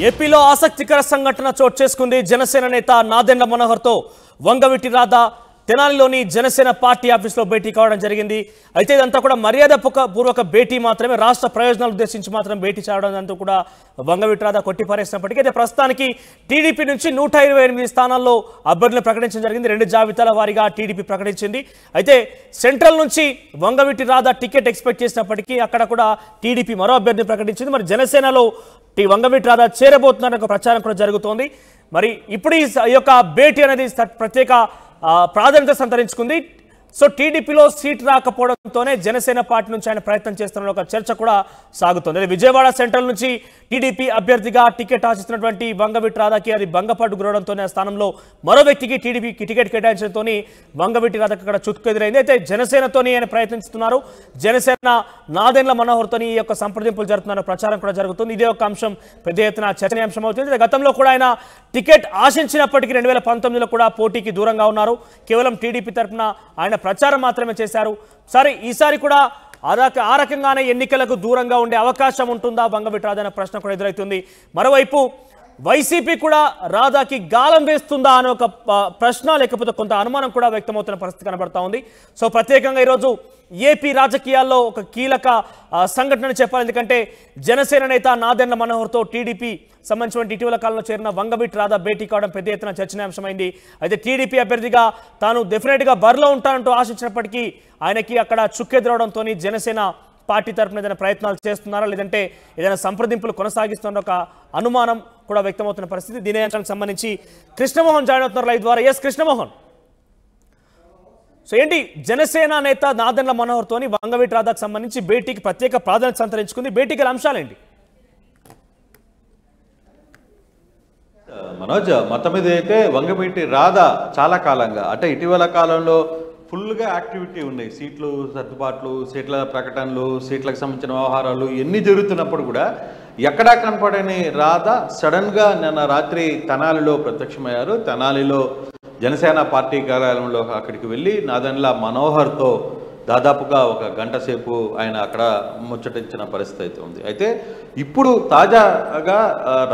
ఏపీలో ఆసక్తికర సంఘటన చోటు చేసుకుంది. జనసేన నేత నాదెండ్ల మనోహర్తో వంగవీటి రాధా తెనాలిలోని జనసేన పార్టీ ఆఫీసులో భేటీ కావడం జరిగింది. అయితే ఇదంతా కూడా మర్యాద పూర్వక భేటీ మాత్రమే, రాష్ట్ర ప్రయోజనాలు ఉద్దేశించి మాత్రం భేటీ చేయడం అంతా కూడా వంగవీటి రాధా కొట్టిపారేసినప్పటికీ అయితే ప్రస్తుతానికి టీడీపీ నుంచి 128 స్థానాల్లో అభ్యర్థులను ప్రకటించడం జరిగింది. 2 జాబితాల వారీగా టీడీపీ ప్రకటించింది. అయితే సెంట్రల్ నుంచి వంగవీటి రాధా టికెట్ ఎక్స్పెక్ట్ చేసినప్పటికీ అక్కడ కూడా టీడీపీ మరో అభ్యర్థిని ప్రకటించింది. మరి జనసేనలో వంగవీటి రాధా చేరబోతున్నారనే ఒక ప్రచారం కూడా జరుగుతోంది. మరి ఇప్పుడు ఈ యొక్క భేటీ అనేది ప్రత్యేక ప్రాధాన్యత సంతరించుకుంది. సో టీడీపీలో సీట్ రాకపోవడంతోనే జనసేన పార్టీ నుంచి ఆయన ప్రయత్నం చేస్తున్న ఒక చర్చ కూడా సాగుతోంది. విజయవాడ సెంట్రల్ నుంచి టీడీపీ అభ్యర్థిగా టికెట్ ఆశిస్తున్నటువంటి వంగవీటి రాధాకి అది భంగపట్టు గురవడంతోనే ఆ స్థానంలో మరో వ్యక్తికి టీడీపీకి టికెట్ కేటాయించడంతో వంగవీటి రాధాకి అక్కడ చుట్టుకెదురైంది. అయితే జనసేనతోని ఆయన ప్రయత్నిస్తున్నారు. జనసేన నాదెండ్ల మనోహర్తోని ఈ యొక్క సంప్రదింపులు జరుగుతున్నారు, ప్రచారం కూడా జరుగుతుంది. ఇదే ఒక అంశం పెద్ద ఎత్తున చర్చనీయాంశం అవుతుంది. గతంలో కూడా ఆయన టికెట్ ఆశించినప్పటికీ 2019లో కూడా పోటీకి దూరంగా ఉన్నారు. కేవలం టీడీపీ తరఫున ఆయన ప్రచారం మాత్రమే చేశారు. సరే, ఈసారి కూడా ఆ రకంగానే ఎన్నికలకు దూరంగా ఉండే అవకాశం ఉంటుందా వంగవీటి రాధా అనే ప్రశ్న కూడా ఎదురవుతుంది. మరోవైపు వైసీపీ కూడా రాధాకి గాలం వేస్తుందా అనే ఒక ప్రశ్న, లేకపోతే కొంత అనుమానం కూడా వ్యక్తమవుతున్న పరిస్థితి కనబడతా ఉంది. సో ప్రత్యేకంగా ఈరోజు ఏపీ రాజకీయాల్లో ఒక కీలక సంఘటన చెప్పాలి. ఎందుకంటే జనసేన నేత నాదెండ్ల మనోహర్తో టీడీపీ సంబంధించిన ఇటీవల కాలంలో చేరిన వంగవీటి రాధా భేటీ కావడం పెద్ద ఎత్తున చర్చనీయాంశమైంది. అయితే టీడీపీ అభ్యర్థిగా తాను డెఫినెట్గా బరిలో ఉంటానంటూ ఆశించినప్పటికీ ఆయనకి అక్కడ చుక్కెదురవడంతో జనసేన పార్టీ తరఫున ఏదైనా ప్రయత్నాలు చేస్తున్నారా, లేదంటే ఏదైనా సంప్రదింపులు కొనసాగిస్తున్న ఒక అనుమానం కూడా వ్యక్తమవుతున్న పరిస్థితి. దీని అంశానికి సంబంధించి కృష్ణమోహన్ జాయిన్ అవుతున్నారు లైవ్ ద్వారా. ఎస్ కృష్ణమోహన్, సో ఏంటి జనసేన నేత నాదెండ్ల మనోహర్తోని వంగవీటి రాధాకు సంబంధించి భేటీకి ప్రత్యేక ప్రాధాన్యత సంతరించుకుంది. భేటీ గల అంశాలేంటి? మనోజ్, మొత్తం మీద అయితే వంగవీటి రాధా చాలా కాలంగా అంటే ఇటీవల కాలంలో ఫుల్గా యాక్టివిటీ ఉన్నాయి. సీట్లు సర్దుబాట్లు, సీట్ల ప్రకటనలు, సీట్లకు సంబంధించిన వ్యవహారాలు ఎన్ని జరుగుతున్నప్పుడు కూడా ఎక్కడా కనపడని రాధా సడన్గా నిన్న రాత్రి తెనాలిలో ప్రత్యక్షమయ్యారు. తెనాలిలో జనసేన పార్టీ కార్యాలయంలో అక్కడికి వెళ్ళి నాదెండ్ల మనోహర్తో దాదాపుగా 1 గంట సేపు ఆయన అక్కడ ముచ్చటించిన పరిస్థితి అయితే ఉంది. అయితే ఇప్పుడు తాజాగా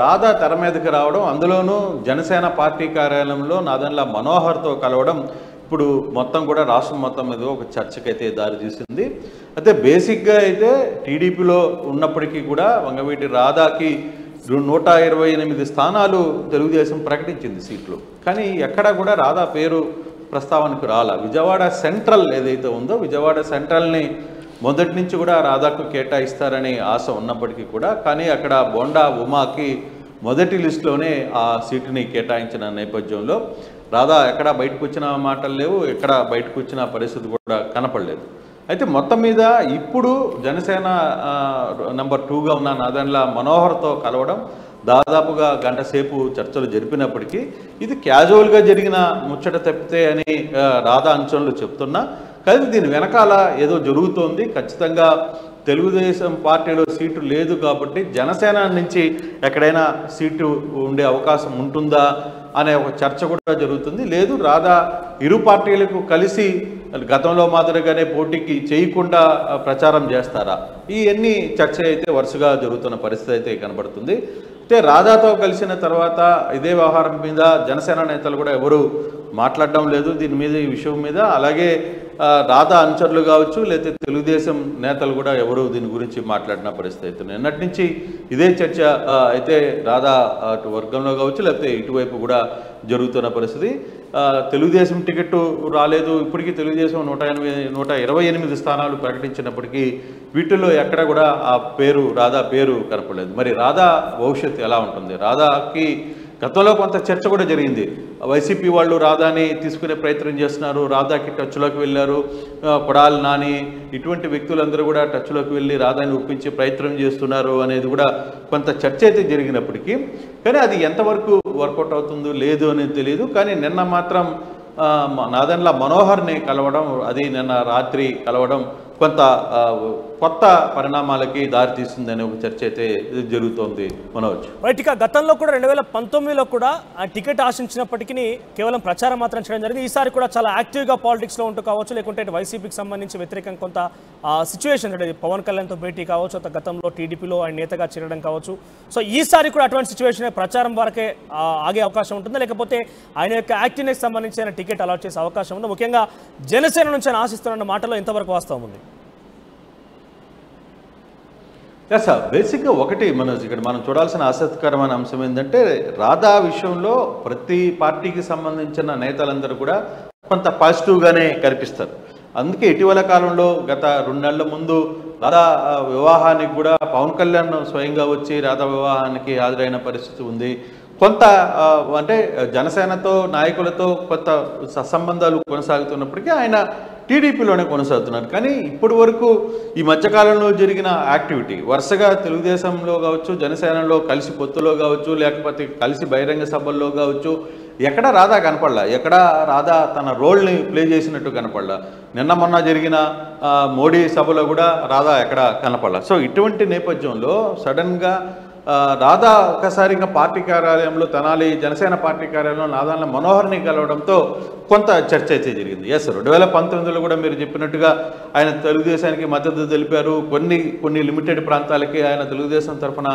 రాధా తెర మీదకి రావడం, అందులోనూ జనసేన పార్టీ కార్యాలయంలో నాదెండ్ల మనోహర్తో కలవడం ఇప్పుడు మొత్తం కూడా రాష్ట్రం మొత్తం మీద ఒక చర్చకైతే దారి తీసింది. అయితే బేసిక్గా అయితే టీడీపీలో ఉన్నప్పటికీ కూడా వంగవీటి రాధాకి 128 స్థానాలు తెలుగుదేశం ప్రకటించింది సీట్లు. కానీ ఎక్కడా కూడా రాధా పేరు ప్రస్తావనకు రాలా. విజయవాడ సెంట్రల్ ఏదైతే ఉందో విజయవాడ సెంట్రల్ని మొదటి నుంచి కూడా రాధాకు కేటాయిస్తారని ఆశ ఉన్నప్పటికీ కూడా కానీ అక్కడ బోండా ఉమాకి మొదటి లిస్టులోనే ఆ సీటుని కేటాయించిన నేపథ్యంలో రాధా ఎక్కడ బయటకు వచ్చిన మాటలు లేవు, ఎక్కడ బయటకు వచ్చిన పరిస్థితి కూడా కనపడలేదు. అయితే మొత్తం మీద ఇప్పుడు జనసేన నెంబర్ 2గా ఉన్న నాదెండ్ల మనోహర్తో కలవడం, దాదాపుగా 1 గంట సేపు చర్చలు జరిపినప్పటికీ ఇది క్యాజువల్గా జరిగిన ముచ్చట తప్పితే అని రాధా అంచనలు చెప్తున్నా, కానీ దీని వెనకాల ఏదో జరుగుతోంది. ఖచ్చితంగా తెలుగుదేశం పార్టీలో సీటు లేదు కాబట్టి జనసేన నుంచి ఎక్కడైనా సీటు ఉండే అవకాశం ఉంటుందా అనే ఒక చర్చ కూడా జరుగుతుంది. లేదు, రాధా ఇరు పార్టీలకు కలిసి గతంలో మాదిరిగానే పోటీకి చేయకుండా ప్రచారం చేస్తారా, ఇవన్నీ చర్చ అయితే వరుసగా జరుగుతున్న పరిస్థితి అయితే కనబడుతుంది. అయితే రాధాతో కలిసిన తర్వాత ఇదే వ్యవహారం మీద జనసేన నేతలు కూడా ఎవరు మాట్లాడడం లేదు దీని మీద, ఈ విషయం మీద. అలాగే రాధా అనుచరులు కావచ్చు, లేకపోతే తెలుగుదేశం నేతలు కూడా ఎవరు దీని గురించి మాట్లాడిన పరిస్థితి అయితే నిన్నటి నుంచి ఇదే చర్చ అయితే రాధా అటు వర్గంలో కావచ్చు, లేకపోతే ఇటువైపు కూడా జరుగుతున్న పరిస్థితి. తెలుగుదేశం టికెట్ రాలేదు, ఇప్పటికీ తెలుగుదేశం 128 స్థానాలు ప్రకటించినప్పటికీ వీటిల్లో ఎక్కడ కూడా ఆ పేరు రాధా పేరు కనపడలేదు. మరి రాధా భవిష్యత్తు ఎలా ఉంటుంది? రాధాకి గతంలో కొంత చర్చ కూడా జరిగింది. వైసీపీ వాళ్ళు రాధాని తీసుకునే ప్రయత్నం చేస్తున్నారు, రాధాకి టచ్లోకి వెళ్ళారు, కొడాలి నాని ఇటువంటి వ్యక్తులందరూ కూడా టచ్లోకి వెళ్ళి రాధాని ఒప్పించే ప్రయత్నం చేస్తున్నారు అనేది కూడా కొంత చర్చ అయితే జరిగినప్పటికీ కానీ అది ఎంతవరకు వర్కౌట్ అవుతుందో లేదు అనేది తెలియదు. కానీ నిన్న మాత్రం నాదెండ్ల మనోహర్ని కలవడం, అది నిన్న రాత్రి కలవడం కొంత కొత్త పరిణామాలకి దారి తీస్తుందనే ఒక చర్చ అయితే జరుగుతోంది మనోజ్. రైట్, ఇక గతంలో కూడా 2019లో కూడా ఆ టికెట్ ఆశించినప్పటికీ కేవలం ప్రచారం మాత్రం చేయడం జరిగింది. ఈసారి కూడా చాలా యాక్టివ్గా పాలిటిక్స్లో ఉంటూ కావచ్చు, లేకుంటే వైసీపీకి సంబంధించి వ్యతిరేకం కొంత సిచ్యువేషన్ అంటే పవన్ కళ్యాణ్తో భేటీ కావచ్చు, గతంలో టీడీపీలో ఆయన నేతగా చేరడం కావచ్చు. సో ఈసారి కూడా అటువంటి సిచ్యువేషన్ ప్రచారం వరకే ఆగే అవకాశం ఉంటుందా, లేకపోతే ఆయన యొక్క యాక్టివ్నెస్ సంబంధించిన టికెట్ అలాట్ చేసే అవకాశం ఉందా? ముఖ్యంగా జనసేన నుంచి ఆయన ఆశిస్తున్న మాటలో ఎంతవరకు వాస్తవం ఉంది? సార్, బేసిక్గా ఒకటి మనోజ్, ఇక్కడ మనం చూడాల్సిన ఆసక్తికరమైన అంశం ఏంటంటే రాధా విషయంలో ప్రతి పార్టీకి సంబంధించిన నేతలందరూ కూడా కొంత పాజిటివ్గానే కనిపిస్తారు. అందుకే ఇటీవల కాలంలో గత 2 నెలల ముందు రాధా వివాహానికి కూడా పవన్ కళ్యాణ్ స్వయంగా వచ్చి రాధా వివాహానికి హాజరైన పరిస్థితి ఉంది. కొంత అంటే జనసేనతో నాయకులతో కొంత సత్సంబంధాలు కొనసాగుతున్నప్పటికీ ఆయన టీడీపీలోనే కొనసాగుతున్నారు. కానీ ఇప్పటి వరకు ఈ మధ్యకాలంలో జరిగిన యాక్టివిటీ వరుసగా తెలుగుదేశంలో కావచ్చు, జనసేనలో కలిసి పొత్తులో కావచ్చు, లేకపోతే కలిసి బహిరంగ సభల్లో కావచ్చు, ఎక్కడ రాధా కనపడలా, ఎక్కడ రాధా తన రోల్ని ప్లే చేసినట్టు కనపడలా. నిన్న మొన్న జరిగిన మోడీ సభలో కూడా రాధా ఎక్కడ కనపడలా. సో ఇటువంటి నేపథ్యంలో సడన్గా రాధా ఒక్కసారిగా పార్టీ కార్యాలయంలో తెనాలి జనసేన పార్టీ కార్యాలయంలో నాదెండ్ల మనోహర్ని కలవడంతో కొంత చర్చ అయితే జరిగింది. ఎస్, 2019లో కూడా మీరు చెప్పినట్టుగా ఆయన తెలుగుదేశానికి మద్దతు తెలిపారు. కొన్ని లిమిటెడ్ ప్రాంతాలకి ఆయన తెలుగుదేశం తరఫున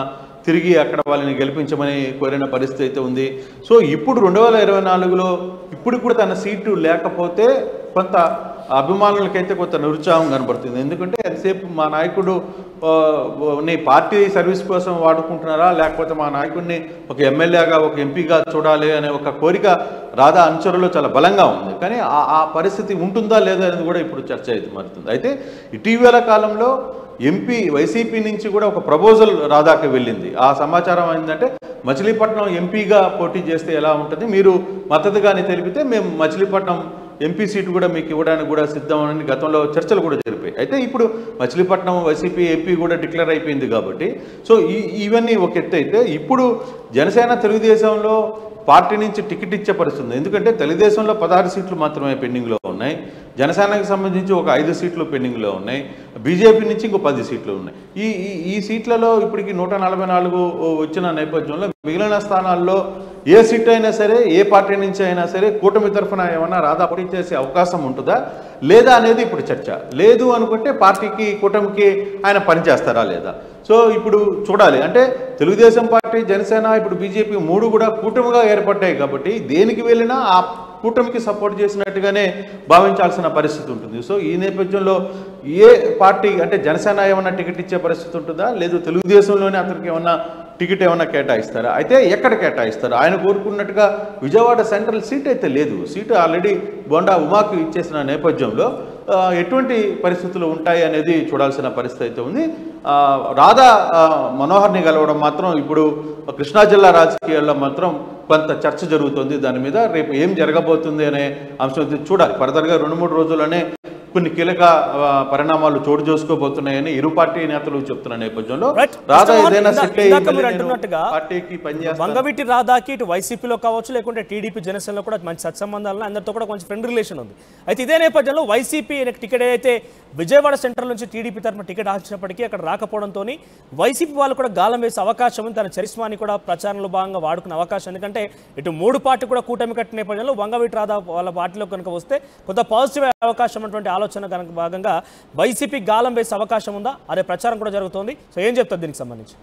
తిరిగి అక్కడ వాళ్ళని గెలిపించమని కోరిన పరిస్థితి అయితే ఉంది. సో ఇప్పుడు 2024లో ఇప్పుడు కూడా తన సీటు లేకపోతే కొంత అభిమానులకైతే కొంత నిరుత్సాహం కనబడుతుంది. ఎందుకంటే ఎంతసేపు మా నాయకుడు నీ పార్టీ సర్వీస్ కోసం వాడుకుంటున్నారా, లేకపోతే మా నాయకుడిని ఒక ఎమ్మెల్యేగా ఒక ఎంపీగా చూడాలి అనే ఒక కోరిక రాధా అనుచరులో చాలా బలంగా ఉంది. కానీ ఆ పరిస్థితి ఉంటుందా లేదా అనేది కూడా ఇప్పుడు చర్చ అయితే మారుతుంది. అయితే ఇటీవల కాలంలో వైసీపీ నుంచి కూడా ఒక ప్రపోజల్ రాధాకి వెళ్ళింది. ఆ సమాచారం ఏంటంటే మచిలీపట్నం ఎంపీగా పోటీ చేస్తే ఎలా ఉంటుంది, మీరు మద్దతుగానే తెలిపితే మేము మచిలీపట్నం ఎంపీ సీటు కూడా మీకు ఇవ్వడానికి కూడా సిద్ధమని గతంలో చర్చలు కూడా జరిపాయి. అయితే ఇప్పుడు మచిలీపట్నం వైసీపీ ఎంపీ కూడా డిక్లేర్ అయిపోయింది కాబట్టి సో ఇవన్నీ ఒక ఎత్తు అయితే ఇప్పుడు జనసేన తెలుగుదేశంలో పార్టీ నుంచి టికెట్ ఇచ్చే పరిస్థితుంది. ఎందుకంటే తెలుగుదేశంలో 16 సీట్లు మాత్రమే పెండింగ్లో ఉన్నాయి, జనసేనకి సంబంధించి ఒక 5 సీట్లు పెండింగ్లో ఉన్నాయి, బీజేపీ నుంచి ఇంకో 10 సీట్లు ఉన్నాయి. ఈ సీట్లలో ఇప్పటికి 144 వచ్చిన నేపథ్యంలో మిగిలిన స్థానాల్లో ఏ సీట్ అయినా సరే, ఏ పార్టీ నుంచి అయినా సరే కూటమి తరఫున ఏమన్నా రాధా పోటీ చేసే అవకాశం ఉంటుందా లేదా అనేది ఇప్పుడు చర్చ. లేదు అనుకుంటే పార్టీకి కూటమికి ఆయన పనిచేస్తారా లేదా. సో ఇప్పుడు చూడాలి. అంటే తెలుగుదేశం పార్టీ, జనసేన, ఇప్పుడు బీజేపీ 3 కూడా కూటమిగా ఏర్పడ్డాయి కాబట్టి దేనికి వెళ్ళినా ఆ కూటమికి సపోర్ట్ చేసినట్టుగానే భావించాల్సిన పరిస్థితి ఉంటుంది. సో ఈ నేపథ్యంలో ఏ పార్టీ అంటే జనసేన ఏమన్నా టికెట్ ఇచ్చే పరిస్థితి ఉంటుందా, లేదు తెలుగుదేశంలోనే అతనికి ఏమన్నా టికెట్ ఏమన్నా కేటాయిస్తారా, అయితే ఎక్కడ కేటాయిస్తారు? ఆయన కోరుకున్నట్టుగా విజయవాడ సెంట్రల్ సీట్ అయితే లేదు, సీటు ఆల్రెడీ బొండా ఉమాకు ఇచ్చేసిన నేపథ్యంలో ఎటువంటి పరిస్థితులు ఉంటాయి అనేది చూడాల్సిన పరిస్థితి అయితే ఉంది. రాధా మనోహర్ని కలవడం మాత్రం ఇప్పుడు కృష్ణా జిల్లా రాజకీయాల్లో మాత్రం కొంత చర్చ జరుగుతుంది. దాని మీద రేపు ఏం జరగబోతుంది అనే అంశం చూడాలి. ఫర్దర్గా 2-3 రోజుల్లోనే కొన్ని కీలక పరిణామాలు చోటు చేసుకోబోతున్నాయని ఇరు పార్టీ నేతలు చెప్తున్న నేపథ్యంలో రాధా ఏదైనా వంగవీటి రాధాకి ఇటు వైసీపీలో కావచ్చు, లేకుంటే టీడీపీ జనసేనలో కూడా మంచి సత్సంబంధాలను అందరితో కూడా కొంచెం ఫ్రెండ్ రిలేషన్ ఉంది. అయితే ఇదే నేపథ్యంలో వైసీపీ టికెట్ అయితే విజయవాడ సెంట్రల్ నుంచి టీడీపీ తరఫున టికెట్ ఆశించినప్పటికీ అక్కడ రాకపోవడంతో వైసీపీ వాళ్ళు కూడా గాలం వేసే అవకాశం ఉంది. తన చరిస్మాని కూడా ప్రచారంలో భాగంగా వాడుకునే అవకాశం. ఎందుకంటే ఇటు 3 పార్టీ కూడా కూటమి కట్టిన నేపథ్యంలో వంగవీటి రాధా వాళ్ళ పార్టీలో కనుక వస్తే కొంత పాజిటివ్ అవకాశం ఉన్నటువంటి ఆలోచన కనుక భాగంగా వైసీపీ గాలం వేసే అవకాశం ఉందా అనే ప్రచారం కూడా జరుగుతోంది. సో ఏం చెప్తారు దీనికి సంబంధించి?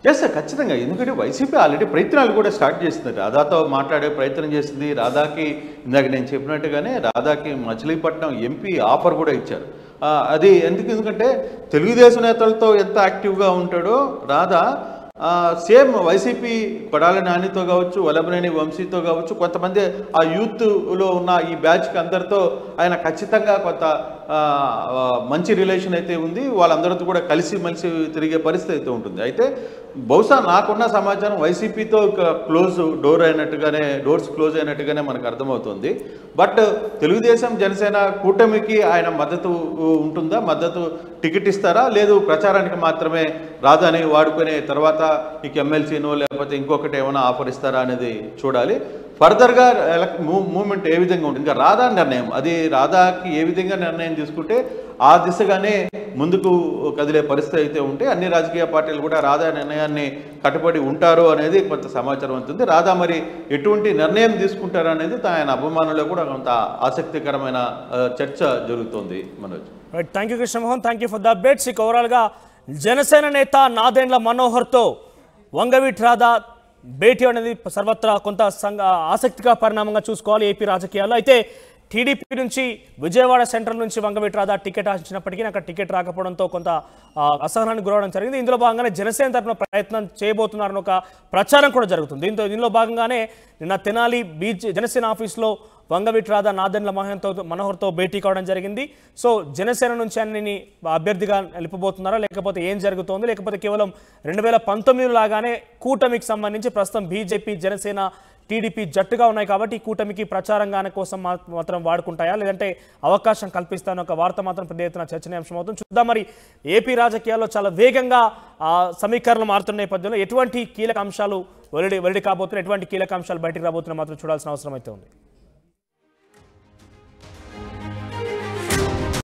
ఎస్ సార్, ఖచ్చితంగా. ఎందుకంటే వైసీపీ ఆల్రెడీ ప్రయత్నాలు కూడా స్టార్ట్ చేస్తుంది, రాధాతో మాట్లాడే ప్రయత్నం చేసింది. రాధాకి ఇందాక నేను చెప్పినట్టుగానే రాధాకి మచిలీపట్నం ఎంపీ ఆఫర్ కూడా ఇచ్చారు. అది ఎందుకంటే తెలుగుదేశం నేతలతో ఎంత యాక్టివ్గా ఉంటాడో రాధా సేమ్ వైసీపీ కొడాలి నానితో కావచ్చు, వల్లభనేని వంశీతో కావచ్చు, కొంతమంది ఆ యూత్లో ఉన్న ఈ బ్యాచ్కి అందరితో ఆయన ఖచ్చితంగా కొంత మంచి రిలేషన్ అయితే ఉంది. వాళ్ళందరితో కూడా కలిసిమెలిసి తిరిగే పరిస్థితి అయితే ఉంటుంది. అయితే బహుశా నాకున్న సమాచారం వైసీపీతో డోర్స్ క్లోజ్ అయినట్టుగానే మనకు అర్థమవుతుంది. బట్ తెలుగుదేశం జనసేన కూటమికి ఆయన మద్దతు ఉంటుందా, మద్దతు టికెట్ ఇస్తారా, లేదు ప్రచారానికి మాత్రమే రాధాని వాడుకునే తర్వాత నీకు ఎమ్మెల్సీనో లేకపోతే ఇంకొకటి ఏమైనా ఆఫర్ ఇస్తారా అనేది చూడాలి. ఫర్దర్గా మూమెంట్ ఏ విధంగా ఉంటుంది, ఇంకా రాధా నిర్ణయం, అది రాధాకి ఏ విధంగా నిర్ణయం తీసుకుంటే ఆ దిశగానే ముందుకు కదిలే పరిస్థితి అయితే ఉంటే అన్ని రాజకీయ పార్టీలు కూడా రాధా నిర్ణయాన్ని కట్టుబడి ఉంటారు అనేది కొంత సమాచారం అవుతుంది. రాధా మరి ఎటువంటి నిర్ణయం తీసుకుంటారు అనేది ఆయన అభిమానుల్లో కూడా కొంత ఆసక్తికరమైన చర్చ జరుగుతుంది. Manoj, thank you Krishnamohan, thank you for the updates. ఇక ఓవరాల్గా జనసేన నేత నాదెండ్ల మనోహర్తో వంగవీటి రాధా భేటీ అనేది సర్వత్రా కొంత ఆసక్తిగా పరిణామంగా చూసుకోవాలి ఏపీ రాజకీయాల్లో. అయితే టీడీపీ నుంచి విజయవాడ సెంట్రల్ నుంచి వంగవీటి రాధా టికెట్ ఆశించినప్పటికీ అక్కడ టికెట్ రాకపోవడంతో కొంత అసహనానికి గురవడం జరిగింది. ఇందులో భాగంగానే జనసేన తరఫున ప్రయత్నం చేయబోతున్నారని ఒక ప్రచారం కూడా జరుగుతుంది. దీనిలో భాగంగానే నిన్న తెనాలి జనసేన ఆఫీస్లో వంగవీటి రాధా నాదెండ్ల మనోహర్తో భేటీ కావడం జరిగింది. సో జనసేన నుంచి అన్ని అభ్యర్థిగా నిలుపబోతున్నారా, లేకపోతే ఏం జరుగుతోంది, లేకపోతే కేవలం 2019 లాగానే కూటమికి సంబంధించి ప్రస్తుతం బీజేపీ జనసేన టీడీపీ జట్టుగా ఉన్నాయి కాబట్టి ఈ కూటమికి ప్రచారంగానే కోసం మాత్రం వాడుకుంటాయా, లేదంటే అవకాశం కల్పిస్తానో ఒక వార్త మాత్రం పెద్ద ఎత్తున చర్చనీయాంశం అవుతుంది. చూద్దాం మరి ఏపీ రాజకీయాల్లో చాలా వేగంగా సమీకరణలు మారుతున్న నేపథ్యంలో ఎటువంటి కీలక అంశాలు వెల్లడి కాబోతున్నాయి, ఎటువంటి కీలక అంశాలు బయటికి రాబోతున్నా మాత్రం చూడాల్సిన అవసరం అయితే ఉంది.